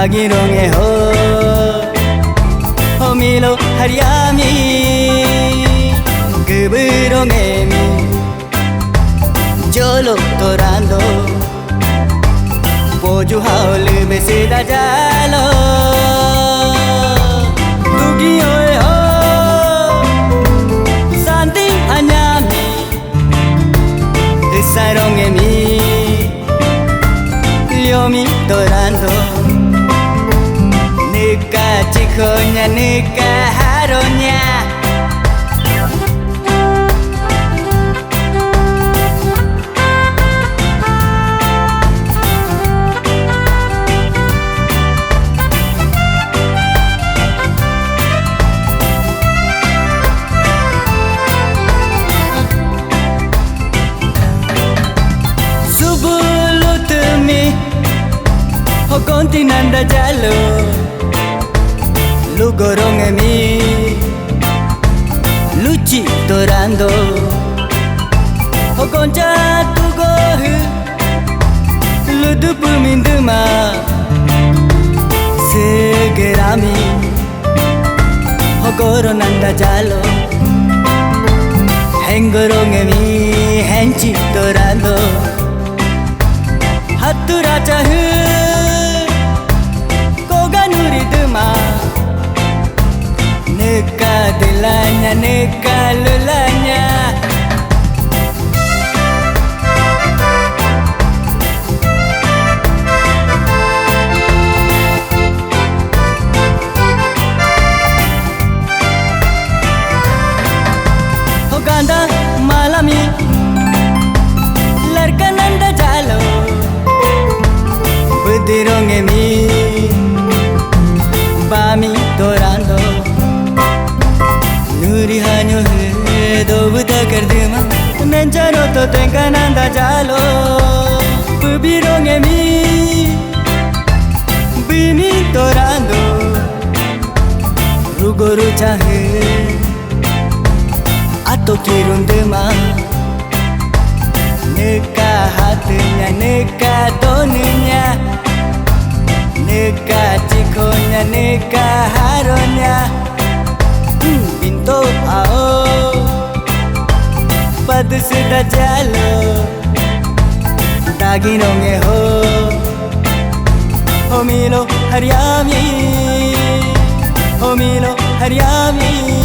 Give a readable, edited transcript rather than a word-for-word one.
Dagirong ho Homilo hariami Geberong mi Jolo torando Poju haul beseda jalo Dugi oe ho Santi anyami Sarong mi Liomi torando Nika chikonya nika haronya Kontinanda jalo Lu gorong mi Luci torando Konca tu gohu Lu dupu minduma Segerami Koronanda jalo Hengorong mi henchi torando Hatura chahu Neka dilanya, neka lulanya Ganda malami Larkananda jalo Budirong mi Bami torando Nuri hanyo he dobuda kardima Nenchano to tenkananda jalo Bubirong mi Bimi torando Rugoru chahe Ato kirundema Neka hatinya neka tonunya Neka chikonya neka haronya Pinto ao Pad seda jalo Dagirong ho Homilo hariami Homilo hariami